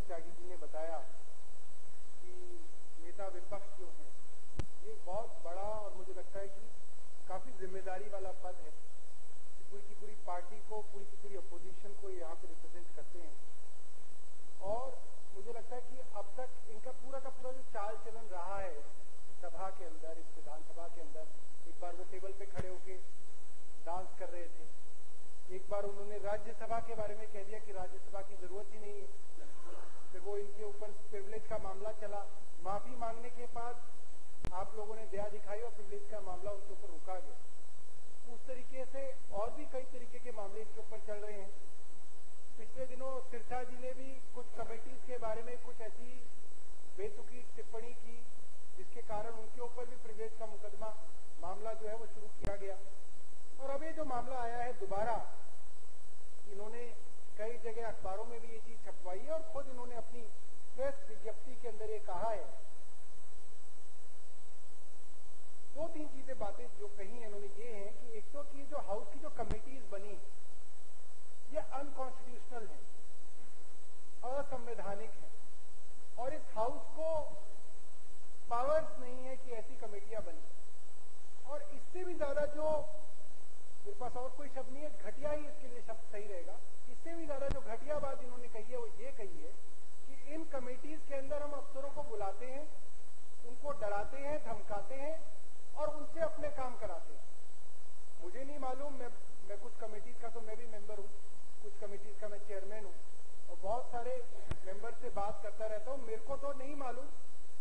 त्यागी जी ने बताया कि नेता विपक्ष जो है ये बहुत बड़ा और मुझे लगता है कि काफी जिम्मेदारी वाला पद है। पूरी की पूरी पार्टी को, पूरी की पूरी अपोजिशन को यहाँ पे रिप्रेजेंट करते हैं और मुझे लगता है कि अब तक इनका पूरा का पूरा जो चाल चलन रहा है सभा के अंदर, इस विधानसभा के अंदर, एक बार वो टेबल पे खड़े होके डांस कर रहे थे, एक बार उन्होंने राज्यसभा के बारे में कह दिया कि राज्यसभा की जरूरत ही नहीं है, फिर वो इनके ऊपर प्रिविलेज का मामला चला, माफी मांगने के बाद आप लोगों ने दया दिखाई और प्रिविलेज का मामला उनके ऊपर रुका गया। उस तरीके से और भी कई तरीके के मामले इनके ऊपर चल रहे हैं। पिछले दिनों सिरसा जी ने भी कुछ कमेटीज के बारे में कुछ ऐसी बेतुकी टिप्पणी की जिसके कारण उनके ऊपर भी प्रिविलेज का मुकदमा मामला जो है वो शुरू किया गया। और अब ये जो मामला आया है दोबारा, इन्होंने कई जगह अखबारों में भी ये चीज छपवाई है और खुद इन्होंने अपनी प्रेस विज्ञप्ति के अंदर ये कहा है। दो तीन चीजें बातें जो कही है इन्होंने ये है कि एक तो कि जो हाउस की जो कमेटीज बनी ये अनकॉन्स्टिट्यूशनल है, असंवैधानिक है और इस हाउस को पावर्स नहीं है कि ऐसी कमेटियां बनी। और इससे भी ज्यादा जो मेरे पास और कोई शब्द नहीं है, घटिया ही इसके लिए शब्द सही रहेगा, इससे भी ज्यादा जो घटिया बात इन्होंने कही है वो ये कही है कि इन कमेटीज के अंदर हम अफसरों को बुलाते हैं, उनको डराते हैं, धमकाते हैं और उनसे अपने काम कराते हैं। मुझे नहीं मालूम, मैं कुछ कमेटीज का तो मैं भी मेंबर हूँ, कुछ कमेटीज का मैं चेयरमैन हूँ और बहुत सारे मेंबर से बात करता रहता हूँ। मेरे को तो नहीं मालूम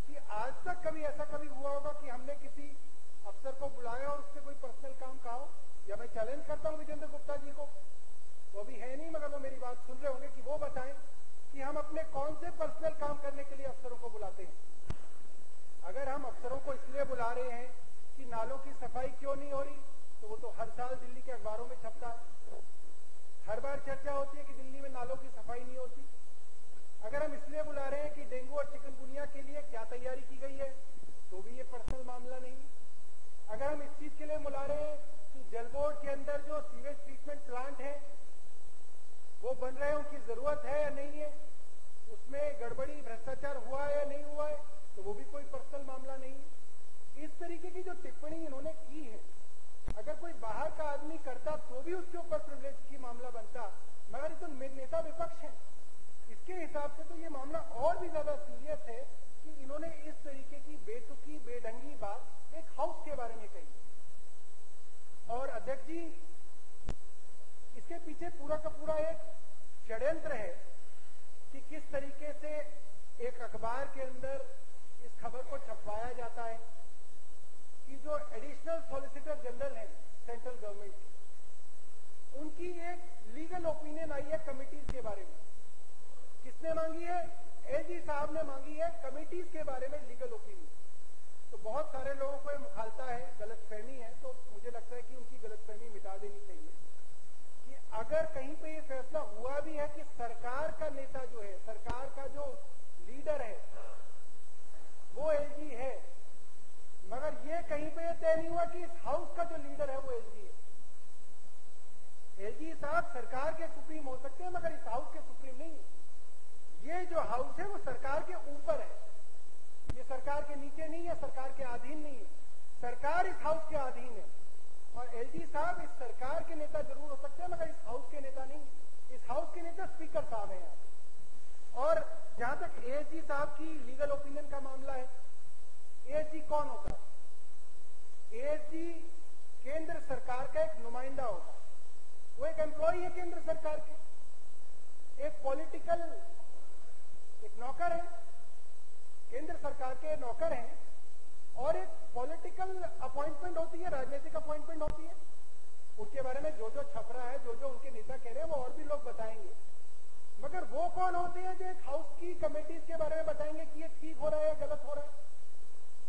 कि आज तक कभी ऐसा कभी हुआ होगा कि हमने किसी अफसर को बुलाया और उससे कोई पर्सनल काम कहा हो। या मैं चैलेंज करता हूँ विजेंद्र गुप्ता जी को, वो भी है नहीं मगर वो मेरी बात सुन रहे होंगे, कि वो बताएं कि हम अपने कौन से पर्सनल काम करने के लिए अफसरों को बुलाते हैं। अगर हम अफसरों को इसलिए बुला रहे हैं कि नालों की सफाई क्यों नहीं हो रही, तो वो तो हर साल दिल्ली के अखबारों में छपता है, हर बार चर्चा होती है कि दिल्ली में नालों की सफाई नहीं होती। अगर हम इसलिए बुला रहे हैं कि डेंगू और चिकनगुनिया के लिए क्या तैयारी की गई है, तो भी ये पर्सनल मामला नहीं है। अगर हम इस चीज के लिए बुला रहे हैं कि जल बोर्ड के अंदर जो सीवेज ट्रीटमेंट प्लांट है वो बन रहे हैं, उनकी जरूरत है या नहीं है, उसमें गड़बड़ी भ्रष्टाचार हुआ है या नहीं हुआ है, तो वो भी कोई पर्सनल मामला नहीं है। इस तरीके की जो टिप्पणी इन्होंने की है, अगर कोई बाहर का आदमी करता तो भी उसके ऊपर प्रिविलेज की मामला बनता, मगर ये तो नेता विपक्ष है, इसके हिसाब से तो ये मामला और भी ज्यादा सीरियस है कि इन्होंने इस तरीके की बेतुकी बेढंगी बात एक हाउस के बारे में कही। और अध्यक्ष जी, इसके पीछे पूरा का पूरा एक षड्यंत्र है कि किस तरीके से एक अखबार के अंदर इस खबर को छपवाया जाता है कि जो एडिशनल सॉलिसिटर जनरल है सेंट्रल गवर्नमेंट की, उनकी एक लीगल ओपिनियन आई है कमिटीज के बारे में। किसने मांगी है? एलजी साहब ने मांगी है कमिटीज के बारे में लीगल ओपिनियन। तो बहुत सारे लोगों को ये मुखालता है, गलतफहमी है, तो मुझे लगता है कि उनकी गलतफहमी मिटा देनी चाहिए कि अगर कहीं पे ये फैसला हुआ भी है कि सरकार का नेता जो है, सरकार का जो लीडर है वो एलजी है, मगर ये कहीं पे ये तय नहीं हुआ कि इस हाउस का जो लीडर है वो एलजी है। एलजी साहब सरकार के सुप्रीम हो सकते हैं मगर इस हाउस के सुप्रीम नहीं है। ये जो हाउस है वो सरकार के ऊपर है, ये सरकार के नीचे नहीं है, सरकार के अधीन नहीं है, सरकार इस हाउस के अधीन है। और एलजी साहब इस सरकार के नेता जरूर हो सकते हैं मगर इस हाउस के नेता नहीं, इस हाउस के नेता स्पीकर साहब हैं यहाँ। और जहां तक एएसजी साहब की लीगल ओपिनियन का मामला है, एएसजी कौन होता है? एएसजी केंद्र सरकार का एक नुमाइंदा होता है, वो एक एम्प्लॉई है केंद्र सरकार के, एक पॉलिटिकल एक नौकर है, केंद्र सरकार के नौकर हैं और एक पॉलिटिकल अपॉइंटमेंट होती है, राजनीतिक अपॉइंटमेंट होती है। उसके बारे में जो जो छप रहा है, जो जो उनके नेता कह रहे हैं वो और भी लोग बताएंगे, मगर वो कौन होते हैं जो एक हाउस की कमेटीज के बारे में बताएंगे कि ये ठीक हो रहा है या गलत हो रहा है।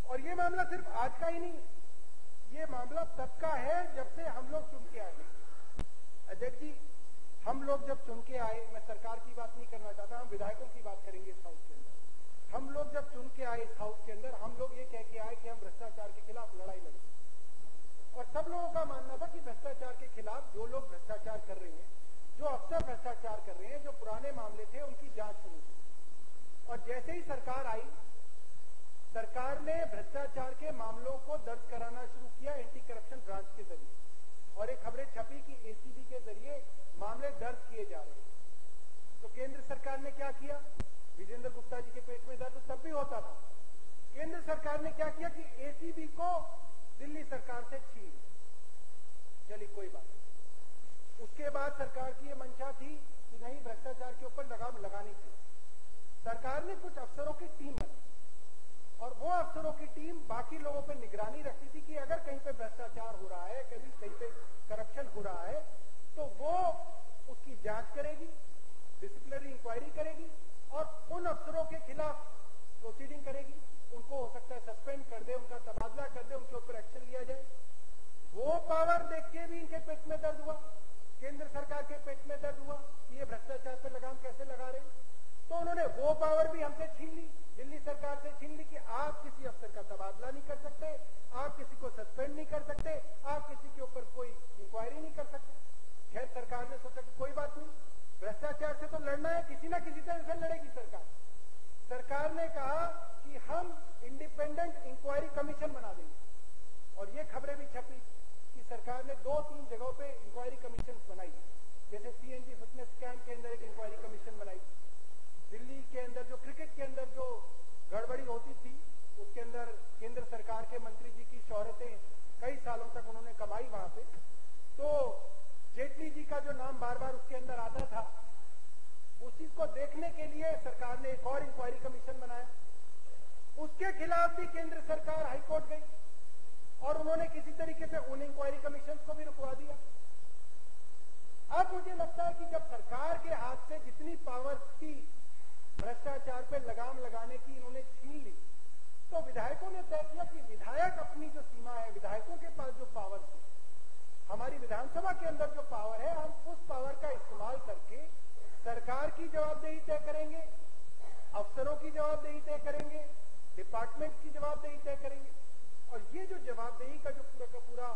और ये मामला सिर्फ आज का ही नहीं, ये मामला तब का है जब से हम लोग चुन के आए। अध्यक्ष जी, हम लोग जब चुन के आए, मैं सरकार की बात नहीं करना चाहता, हम विधायकों की बात करेंगे इस हाउस के अंदर। हम लोग जब चुन के आए इस हाउस के अंदर, हम लोग ये कह के आए कि हम भ्रष्टाचार के खिलाफ लड़ाई लड़ेंगे। और सब लोगों का मानना था कि भ्रष्टाचार के खिलाफ जो लोग भ्रष्टाचार कर रहे हैं, जो अफसर भ्रष्टाचार कर रहे हैं, जो पुराने मामले थे उनकी जांच शुरू की। और जैसे ही सरकार आई, सरकार ने भ्रष्टाचार के मामलों को दर्ज कराना शुरू किया एंटी करप्शन ब्रांच के जरिए, और एक खबरें छपी कि एसीबी के जरिए मामले दर्ज किए जा रहे हैं। तो केंद्र सरकार ने क्या किया? विजेंद्र गुप्ता जी के पेट में दर्द तब भी होता था। केंद्र सरकार ने क्या किया कि एसीबी को दिल्ली सरकार से छीन, चली कोई बात नहीं। उसके बाद सरकार की यह मंशा थी कि नहीं, भ्रष्टाचार के ऊपर लगाम लगानी चाहिए। सरकार ने कुछ अफसरों की टीम बनाई, और वो अफसरों की टीम बाकी लोगों पर निगरानी रखती थी कि अगर कहीं पे भ्रष्टाचार हो रहा है, कहीं पे करप्शन हो रहा है, तो वो उसकी जांच करेगी, डिसिप्लिनरी इंक्वायरी करेगी और उन अफसरों के खिलाफ प्रोसीडिंग करेगी। उनको हो सकता है सस्पेंड कर दे, उनका तबादला कर दे, उनके ऊपर एक्शन लिया जाए। वो पावर देख के भी इनके पेट में दर्द हुआ, केंद्र सरकार के पेट में दर्द हुआ कि ये भ्रष्टाचार पर लगाम कैसे लगा रहे हैं। तो उन्होंने वो पावर भी हमसे छीन ली, दिल्ली सरकार से छीन ली कि आप किसी अफसर का तबादला नहीं कर सकते, आप किसी को सस्पेंड नहीं कर सकते, आप किसी के ऊपर कोई इंक्वायरी नहीं कर सकते। खैर, सरकार ने सोचा कि कोई बात नहीं, भ्रष्टाचार से तो लड़ना है, किसी ना किसी तरह से लड़ेगी सरकार। सरकार ने कहा कि हम इंडिपेंडेंट इंक्वायरी कमीशन बना देंगे, और ये खबरें भी छपी कि सरकार ने 2-3 जगहों पे इंक्वायरी कमीशन बनाई। जैसे सीएनजी फिटनेस स्कैम के अंदर एक इंक्वायरी कमीशन बनाई, दिल्ली के अंदर जो क्रिकेट के अंदर जो गड़बड़ी होती थी उसके अंदर केंद्र सरकार के मंत्री जी की शोहरतें कई सालों तक उन्होंने कमाई वहां पे, तो जेटली जी का जो नाम बार बार उसके अंदर आता था, उस चीज को देखने के लिए सरकार ने एक और इंक्वायरी कमीशन बनाया। उसके खिलाफ भी केंद्र सरकार हाईकोर्ट गई और उन्होंने किसी तरीके से उन इंक्वायरी कमीशन को भी रुकवा दिया। अब मुझे लगता है कि जब सरकार के हाथ से जितनी पावर थी भ्रष्टाचार पे लगाम लगाने की इन्होंने छीन ली, तो विधायकों ने तय किया कि विधायक अपनी जो सीमा है, विधायकों के पास जो पावर थी, हमारी विधानसभा के अंदर जो पावर है, हम उस पावर का इस्तेमाल करके सरकार की जवाबदेही तय करेंगे, अफसरों की जवाबदेही तय करेंगे, डिपार्टमेंट की जवाबदेही तय करेंगे। और ये जो जवाबदेही का जो पूरा का पूरा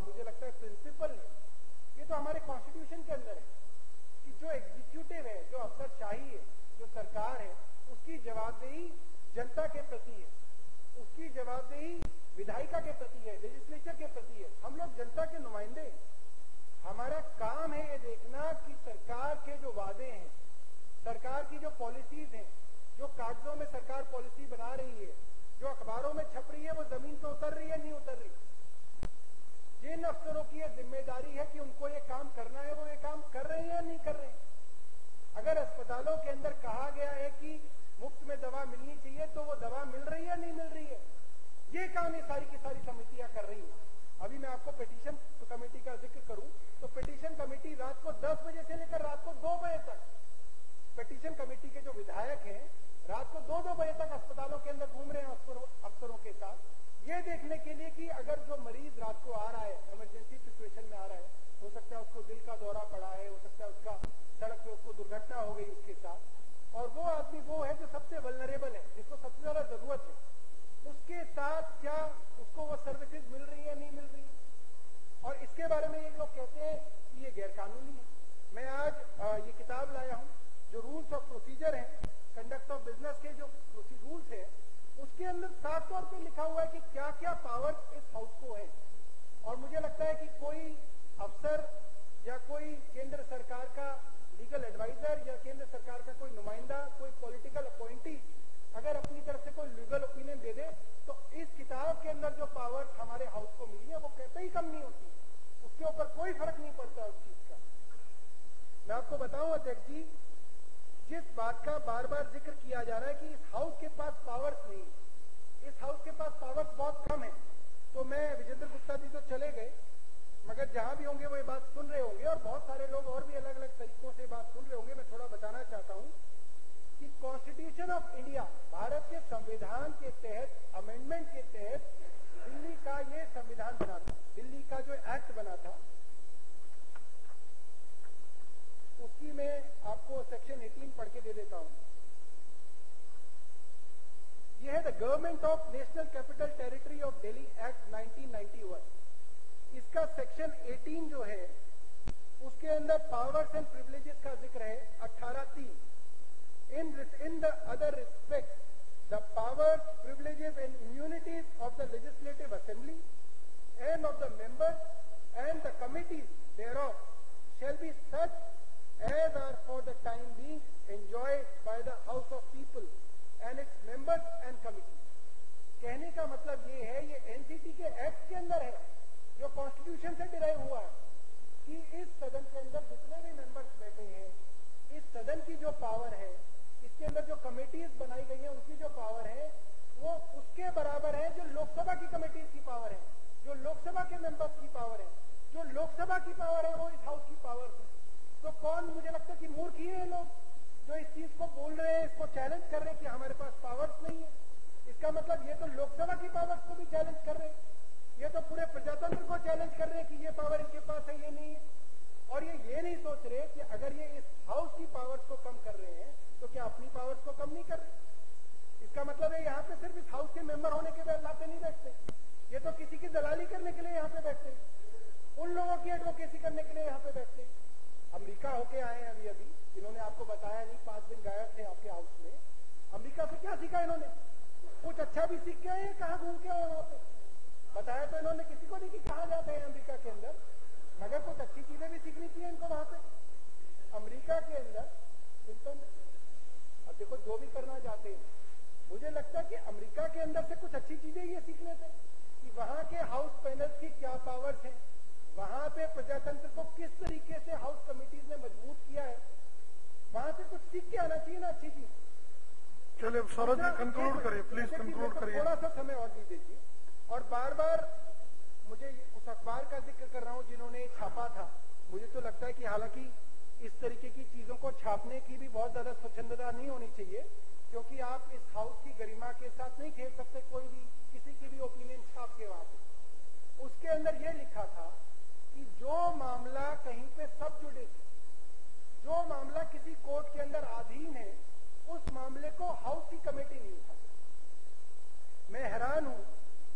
मुझे लगता है प्रिंसिपल है, ये तो हमारे कॉन्स्टिट्यूशन के अंदर है कि जो एग्जीक्यूटिव है, जो अफसरशाही है, जो सरकार है, उसकी जवाबदेही जनता के प्रति है, उसकी जवाबदेही विधायिका के प्रति है, लेजिस्लेचर के प्रति है। हम लोग जनता के नुमाइंदे, हमारा काम है ये देखना कि सरकार के जो वादे हैं, सरकार की जो पॉलिसीज हैं, जो कागजों में सरकार पॉलिसी बना रही है, जो अखबारों में छप रही है, वो जमीन पे उतर रही है, नहीं उतर रही। जिन अफसरों की यह जिम्मेदारी है कि उनको ये काम करना है, वो ये काम कर रहे हैं या नहीं कर रहे हैं। अगर अस्पतालों के अंदर कहा गया है कि मुफ्त में दवा मिलनी चाहिए, तो वो दवा मिल रही है नहीं मिल रही है, ये काम ये सारी की सारी समितियां कर रही हैं। अभी मैं आपको पिटीशन कमेटी का जिक्र करूं तो पिटीशन कमेटी रात को 10 बजे से लेकर रात को 2 बजे तक, पिटीशन कमेटी के जो विधायक हैं रात को 2-2 बजे तक अस्पतालों के अंदर घूम रहे हैं अफसरों के साथ, ये देखने के लिए कि अगर जो मरीज रात को आ रहा है, इमरजेंसी सिचुएशन में आ रहा है, हो सकता है उसको दिल का दौरा पड़ा है, हो सकता है उसका सड़क पे उसको दुर्घटना हो गई उसके साथ, और वो आदमी वो है जो सबसे वल्नरेबल है, जिसको सबसे ज्यादा जरूरत है, उसके साथ क्या उसको वो सर्विसेज मिल रही है नहीं मिल रही है। और इसके बारे में ये लोग कहते हैं कि ये गैरकानूनी है। मैं आज ये किताब लाया हूं, जो रूल्स ऑफ प्रोसीजर है, कंडक्ट ऑफ बिजनेस के जो रूल्स है, उसके अंदर साफ तौर पे लिखा हुआ है कि क्या क्या पावर इस हाउस को है। और मुझे लगता है कि कोई अफसर या कोई केंद्र सरकार का लीगल एडवाइजर या केंद्र सरकार का कोई नुमाइंदा, कोई पॉलिटिकल अपॉइंटी अगर अपनी तरफ से कोई लीगल ओपिनियन दे दे, तो इस किताब के अंदर जो पावर्स हमारे हाउस को मिली है वो कहते ही कम नहीं होती, उसके ऊपर कोई फर्क नहीं पड़ता उस चीज का। मैं आपको बताऊं अध्यक्ष जी, जिस बात का बार बार जिक्र किया जा रहा है कि इस हाउस के पास पावर्स नहीं, इस हाउस के पास पावर्स बहुत कम है, तो मैं विजेंद्र गुप्ता जी तो चले गए, मगर जहां भी होंगे वो ये बात सुन रहे होंगे और बहुत सारे लोग और भी अलग अलग तरीकों से बात सुन रहे होंगे। मैं थोड़ा बताना चाहता हूं कि कॉन्स्टिट्यूशन ऑफ इंडिया, भारत के संविधान के तहत, अमेंडमेंट के तहत दिल्ली का ये संविधान बना था, दिल्ली का जो एक्ट बना था, उसकी मैं आपको सेक्शन 18 पढ़ के दे देता हूं। यह है the government of national capital territory of Delhi act 1991। इसका सेक्शन 18 जो है उसके अंदर पावर्स एंड प्रिविलेजेस का जिक्र है 18(3), In the other respects, the powers, privileges and immunities of the Legislative Assembly and of the members and the committees thereof shall be such as are for the time being enjoyed by the House of People and its members and committees. कहने का मतलब ये है, ये NCT के act के अंदर है, जो कॉन्स्टिट्यूशन से डिराइव हुआ है, कि इस सदन के अंदर जितने भी मेंबर्स बैठे हैं, इस सदन की जो पावर है, इसके अंदर जो कमेटीज बनाई गई हैं, उनकी जो पावर है वो उसके बराबर है जो लोकसभा की कमेटीज की पावर है, जो लोकसभा के मेंबर्स की पावर है। जो लोकसभा की पावर है वो इस हाउस की पावर है। तो कौन, मुझे लगता है कि मूर्ख ही है लोग जो इस चीज को बोल रहे हैं, इसको चैलेंज कर रहे हैं कि हमारे पास पावर्स नहीं है। इसका मतलब ये तो लोकसभा की पावर्स को भी चैलेंज कर रहे हैं, ये तो पूरे प्रजातंत्र को चैलेंज कर रहे हैं कि ये पावर इनके पास है, ये नहीं है। और ये नहीं सोच रहे कि अगर ये इस हाउस की पावर्स को कम कर रहे हैं तो क्या अपनी पावर्स को कम नहीं कर रहे। इसका मतलब है यहाँ पे सिर्फ इस हाउस के मेंबर होने के नाते नहीं बैठते, ये तो किसी की दलाली करने के लिए यहाँ पे बैठते, उन लोगों की एडवोकेसी करने के लिए यहाँ पे बैठते। अमेरिका होके आए हैं अभी अभी, इन्होंने आपको बताया नहीं, 5 दिन गायब थे आपके हाउस में। अमेरिका से क्या सीखा इन्होंने? कुछ अच्छा भी सीख के आए, कहाँ घूम के आए वहां पे? बताया तो इन्होंने किसी को नहीं कि कहाँ जाते हैं अमेरिका के अंदर, मगर कुछ अच्छी चीजें भी सीखनी चाहिए इनको वहां पे। अमेरिका के अंदर सिंपल, अब देखो जो भी करना चाहते हैं, मुझे लगता है कि अमेरिका के अंदर से कुछ अच्छी चीजें ये सीख लेते हैं कि वहां के हाउस पैनल्स की क्या पावर्स हैं, वहां पे प्रजातंत्र को किस तरीके से हाउस कमिटीज ने मजबूत किया है, वहां से कुछ सीख के आना चाहिए ना अच्छी चीज। चलिए सौरभ जी कंक्लूड करिए, प्लीज कंक्लूड करिए। थोड़ा सा समय और दीजिए। और बार बार मुझे उस अखबार का जिक्र कर रहा हूं जिन्होंने छापा था। मुझे तो लगता है कि हालांकि इस तरीके की चीजों को छापने की भी बहुत ज्यादा स्वच्छंदता नहीं होनी चाहिए, क्योंकि आप इस हाउस की गरिमा के साथ नहीं खेल सकते, कोई भी किसी की भी ओपिनियन छाप के वहां पे। उसके अंदर यह लिखा था कि जो मामला कहीं पे सब जुडिस, जो मामला किसी कोर्ट के अंदर अधीन है, उस मामले को हाउस की कमेटी नहीं उठा सकती। मैं हैरान हूं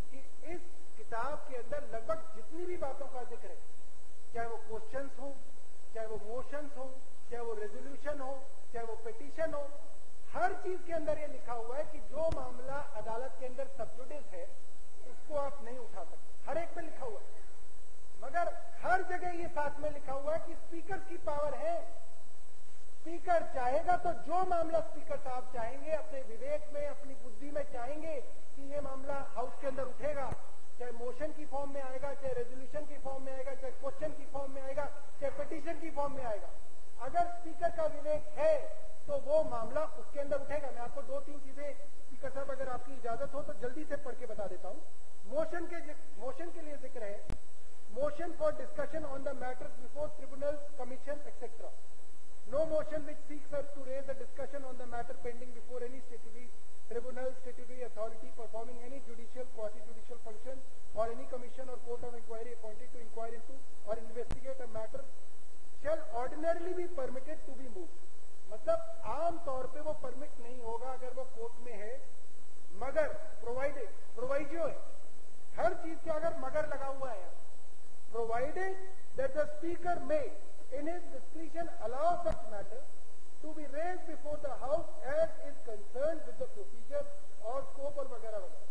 कि इस किताब के अंदर लगभग जितनी भी बातों का जिक्र है, चाहे वो क्वेश्चंस हो, चाहे वो मोशंस हो, चाहे वो रेजोल्यूशन हो, चाहे वो पिटीशन हो, हर चीज के अंदर ये लिखा हुआ है कि जो मामला अदालत के अंदर सबजुडिस है उसको आप नहीं उठा सकते। हर एक पे लिखा हुआ है, मगर हर जगह ये साथ में लिखा हुआ है कि स्पीकर की पावर है। स्पीकर चाहेगा तो जो मामला स्पीकर साहब चाहेंगे, अपने विवेक में, अपनी बुद्धि में चाहेंगे कि ये मामला हाउस के अंदर उठेगा, चाहे मोशन की फॉर्म में आएगा, चाहे रेजोल्यूशन की फॉर्म में आएगा, चाहे क्वेश्चन की फॉर्म में आएगा, चाहे पिटीशन की फॉर्म में आएगा। अगर स्पीकर का विवेक है तो वो मामला उसके अंदर उठेगा। मैं आपको 2-3 चीजें स्पीकर साहब अगर आपकी इजाजत हो तो जल्दी से पढ़ के बता देता हूं। मोशन के लिए जिक्र है, motion for discussion on the matters before tribunal, commission etcetera. No motion which seeks us to raise a discussion on the matter pending before any statutory tribunal, statutory authority performing any judicial, quasi-judicial function or any commission or court of inquiry appointed to inquire into or investigate a matter shall ordinarily be permitted to be moved। मतलब आम तौर पे वो permit नहीं होगा अगर वो court में है, मगर प्रोवाइडियो है, हर चीज के अगर मगर लगा हुआ है, provided that the speaker may in his discretion allow such matter to be raised before the house as is concerned with the procedure और scope और वगैरह वगैरह।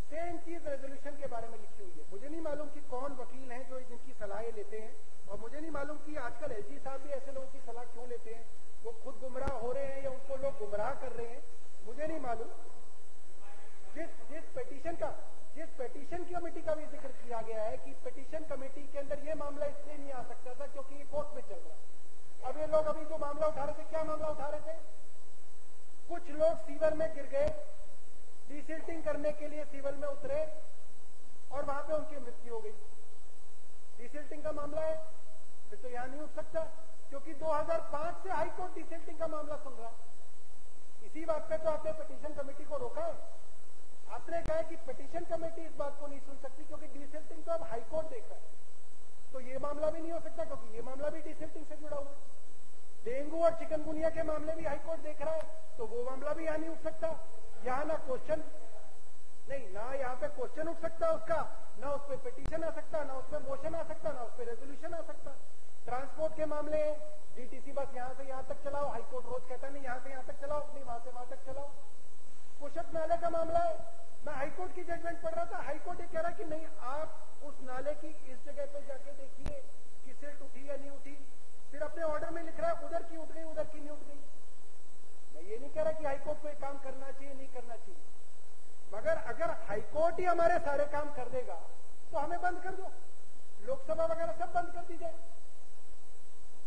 सेम चीज रेजोल्यूशन के बारे में लिखी हुई है। मुझे नहीं मालूम कि कौन वकील हैं जो जिनकी सलाहें लेते हैं, और मुझे नहीं मालूम कि आजकल एलजी साहब भी ऐसे लोगों की सलाह क्यों लेते हैं। वो खुद गुमराह हो रहे हैं या उनको लोग गुमराह कर रहे हैं, मुझे नहीं मालूम। जिस पेटिशन कमेटी का भी जिक्र किया गया है कि पेटिशन कमेटी के अंदर ये मामला इसलिए नहीं आ सकता था क्योंकि ये कोर्ट में चल रहा है। अब ये लोग अभी जो मामला उठा रहे थे, क्या मामला उठा रहे थे? कुछ लोग सीवर में गिर गए, डिसिल्टिंग करने के लिए सीवर में उतरे और वहां पे उनकी मृत्यु हो गई। डिसिल्टिंग का मामला है, फिर तो यहां नहीं उठ सकता, क्योंकि 2005 से हाईकोर्ट डिसिल्टिंग का मामला सुन रहा। इसी बात पे तो आपने पिटीशन कमेटी को रोका है। आपने कहा कि पिटीशन कमेटी इस बात को नहीं सुन सकती क्योंकि डिसिल्टिंग तो अब हाईकोर्ट देख रहा है, तो ये मामला भी नहीं हो सकता क्योंकि ये मामला भी डिसिल्टिंग से जुड़ा हुआ है। डेंगू और चिकनगुनिया के मामले भी हाईकोर्ट देख रहा है, तो वो मामला भी यहां नहीं उठ सकता। यहां ना क्वेश्चन नहीं, ना यहाँ पे क्वेश्चन उठ सकता उसका, ना उस पर पिटीशन आ सकता, ना उस पर मोशन आ सकता, ना उस पर रेजोल्यूशन आ सकता। ट्रांसपोर्ट के मामले हैं, डीटीसी बस यहां से यहां तक चलाओ, हाईकोर्ट रोज कहता नहीं यहां से यहां तक चलाओ, नहीं वहां से वहां तक चलाओ। कुशक नाले का मामला है, मैं हाईकोर्ट की जजमेंट पढ़ रहा था, हाईकोर्ट ये कह रहा कि नहीं आप उस नाले की इस जगह पे जाके देखिए कि सिल्ट उठी या नहीं उठी, फिर अपने ऑर्डर में लिख रहा है उधर की उठ गई उधर की नहीं उठ गई। मैं ये नहीं कह रहा कि हाईकोर्ट को काम करना चाहिए नहीं करना चाहिए, मगर अगर हाईकोर्ट ही हमारे सारे काम कर देगा तो हमें बंद कर दो, लोकसभा वगैरह सब बंद कर दी जाए।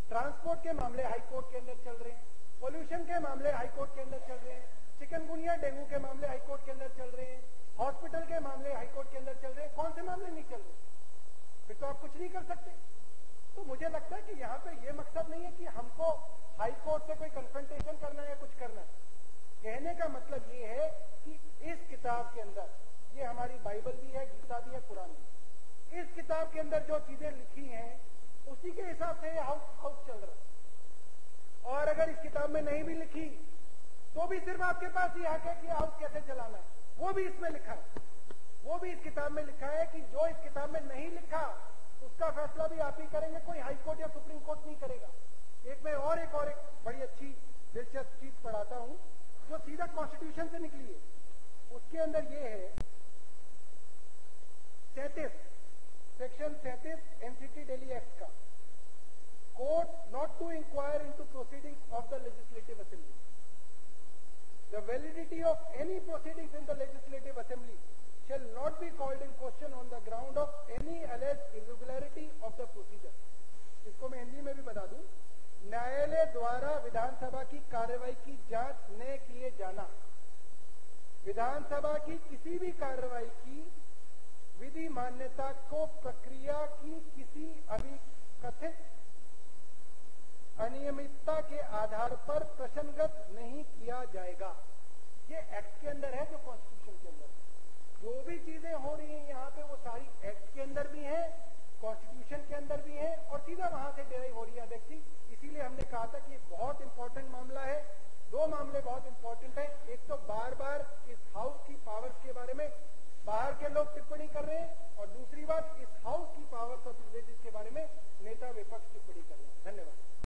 ट्रांसपोर्ट के मामले हाईकोर्ट के अंदर चल रहे हैं, पोल्यूशन के मामले हाईकोर्ट के अंदर चल रहे हैं, चिकनगुनिया डेंगू के मामले हाईकोर्ट के अंदर चल रहे हैं, हॉस्पिटल के मामले हाईकोर्ट के अंदर चल रहे हैं, कौन से मामले नहीं चल रहे? फिर तो आप कुछ नहीं कर सकते। तो मुझे लगता है कि यहाँ पे ये मकसद नहीं है कि हमको हाईकोर्ट से कोई कन्फ्रंटेशन करना है या कुछ करना है। कहने का मतलब ये है कि इस किताब के अंदर, ये हमारी बाइबल भी है, गीता भी है, कुरान भी, इस किताब के अंदर जो चीजें लिखी हैं उसी के हिसाब से हाउस चल रहा है। और अगर इस किताब में नहीं भी लिखी तो भी सिर्फ आपके पास ये हक है कि हाउस कैसे चलाना है, वो भी इसमें लिखा है, वो भी इस किताब में लिखा है कि जो इस किताब में नहीं लिखा उसका फैसला भी आप ही करेंगे, कोई हाई कोर्ट या सुप्रीम कोर्ट नहीं करेगा। एक मैं और एक बड़ी अच्छी दिलचस्प चीज पढ़ाता हूं जो सीधा कॉन्स्टिट्यूशन से निकली है। उसके अंदर ये है 37 सेक्शन 37 एनसीटी दिल्ली एक्ट का, court not to inquire into proceedings of the legislative assembly, the validity of any proceedings in the legislative assembly shall not be called in question on the ground of any alleged irregularity of the procedure। इसको मैं हिंदी में भी बता दूं, न्यायालय द्वारा विधानसभा की कार्रवाई की जांच न किए जाना, विधानसभा की किसी भी कार्रवाई की विधि मान्यता को प्रक्रिया की किसी अभिकथित अनियमितता के आधार पर प्रश्नगत नहीं किया जाएगा। ये एक्ट के अंदर है, जो कॉन्स्टिट्यूशन के अंदर है। जो भी चीजें हो रही हैं यहाँ पे वो सारी एक्ट के अंदर भी है, कॉन्स्टिट्यूशन के अंदर भी है और सीधा वहां से डेराइव हो रही है अध्यक्ष जी। इसीलिए हमने कहा था कि बहुत इंपॉर्टेंट मामला है, दो मामले बहुत इंपॉर्टेंट है। एक तो बार बार इस हाउस की पावर्स के बारे में बाहर के लोग टिप्पणी कर रहे हैं और दूसरी बात इस हाउस की पावर्स और प्रिविलेजेस के बारे में नेता विपक्ष टिप्पणी कर रहे हैं। धन्यवाद।